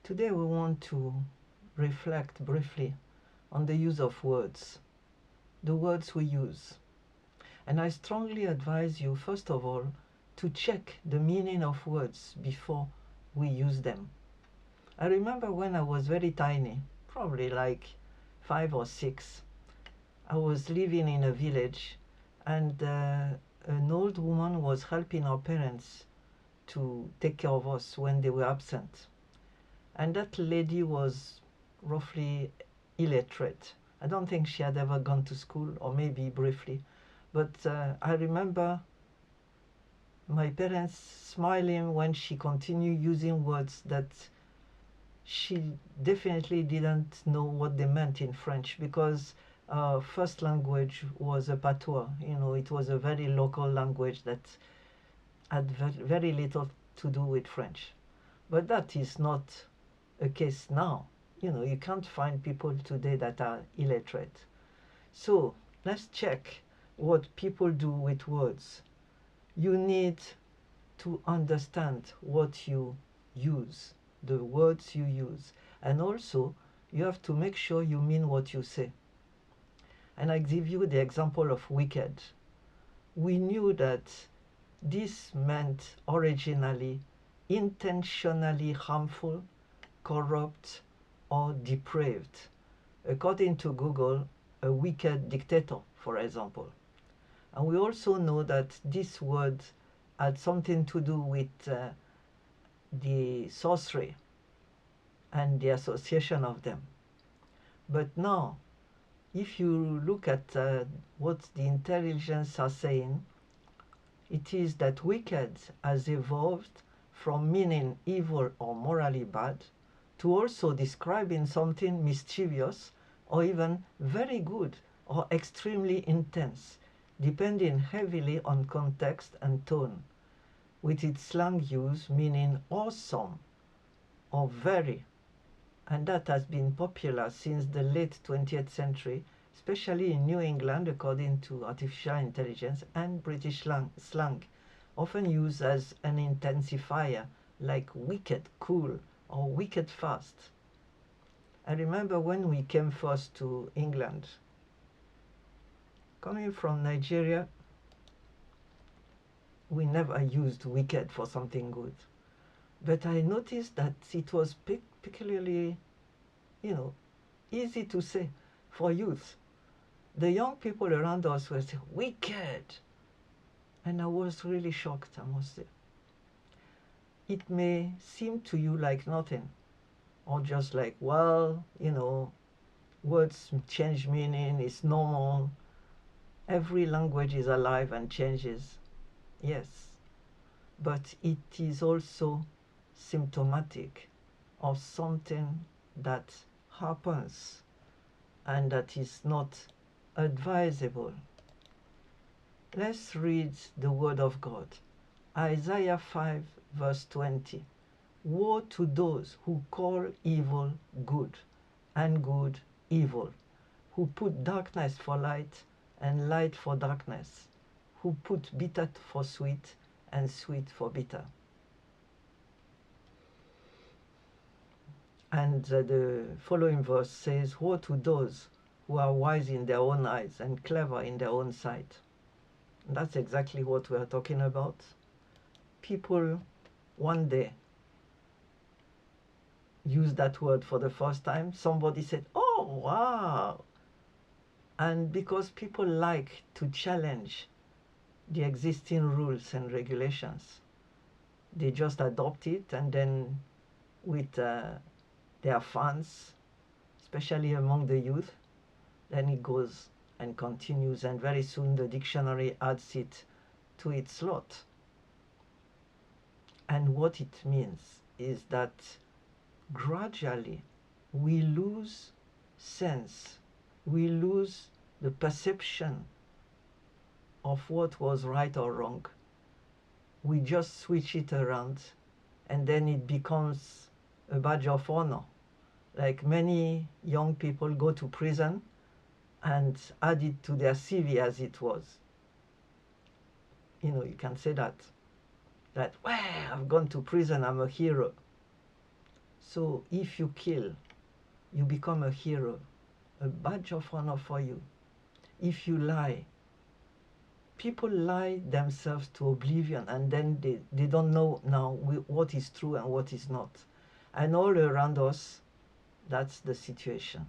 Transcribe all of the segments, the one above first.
Today we want to reflect briefly on the use of words, the words we use. And I strongly advise you, first of all, to check the meaning of words before we use them. I remember when I was very tiny, probably like 5 or 6, I was living in a village, and an old woman was helping our parents to take care of us when they were absent. And that lady was roughly illiterate. I don't think she had ever gone to school, or maybe briefly. But I remember my parents smiling when she continued using words that she definitely didn't know what they meant in French, because our first language was a patois. It was a very local language that had very little to do with French. But that is not a case now. You can't find people today that are illiterate. So let's check what people do with words. You need to understand what you use, the words you use, and also you have to make sure you mean what you say. And I give you the example of wicked. We knew that this meant originally intentionally harmful, corrupt, or depraved. According to Google, a wicked dictator, for example. And we also know that this word had something to do with the sorcery and the association of them. But now, if you look at what the intelligence are saying, it is that wicked has evolved from meaning evil or morally bad to also describing something mischievous or even very good or extremely intense, depending heavily on context and tone, with its slang use meaning awesome or very. And that has been popular since the late 20th century, especially in New England, according to artificial intelligence, and British slang, often used as an intensifier, like wicked cool or wicked fast. I remember when we came first to England, coming from Nigeria, we never used wicked for something good. But I noticed that it was peculiarly, easy to say for youth. The young people around us were saying, wicked. And I was really shocked, I must say. It may seem to you like nothing, or just like, well, words change meaning, it's normal. Every language is alive and changes. Yes. But it is also symptomatic of something that happens and that is not advisable. Let's read the word of God. Isaiah 5 verse 20. Woe to those who call evil good and good evil, who put darkness for light and light for darkness, who put bitter for sweet and sweet for bitter. And the following verse says, woe to those who are wise in their own eyes and clever in their own sight. And that's exactly what we are talking about. People one day used that word for the first time. Somebody said, oh, wow. And because people like to challenge the existing rules and regulations, they just adopt it, and then with their fans, especially among the youth, then it goes and continues, and very soon the dictionary adds it to its lot. And what it means is that gradually we lose sense, we lose the perception of what was right or wrong. We just switch it around, and then it becomes a badge of honor. Like many young people go to prison and add it to their CV as it was. You can say that, well, I've gone to prison, I'm a hero. So if you kill, you become a hero, a badge of honor for you. If you lie, people lie themselves to oblivion, and then they don't know now what is true and what is not. And all around us, that's the situation.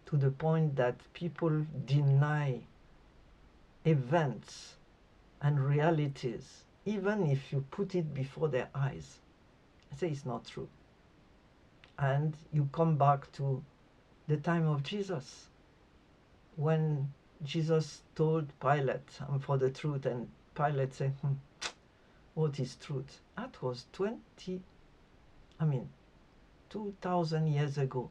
To the point that people deny events and realities, even if you put it before their eyes. I say it's not true. And you come back to the time of Jesus, when Jesus told Pilate, "I'm for the truth," and Pilate said, what is truth? That was 2,000 years ago.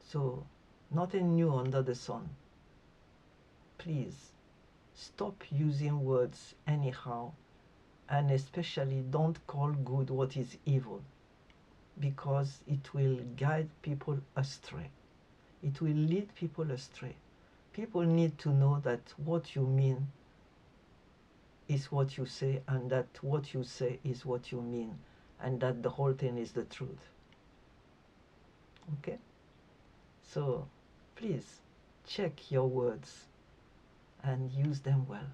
So nothing new under the sun. Please stop using words anyhow, and especially don't call good what is evil, because it will guide people astray. It will lead people astray. People need to know that what you mean is what you say, and that what you say is what you mean, and that the whole thing is the truth. Okay? So please check your words and use them well.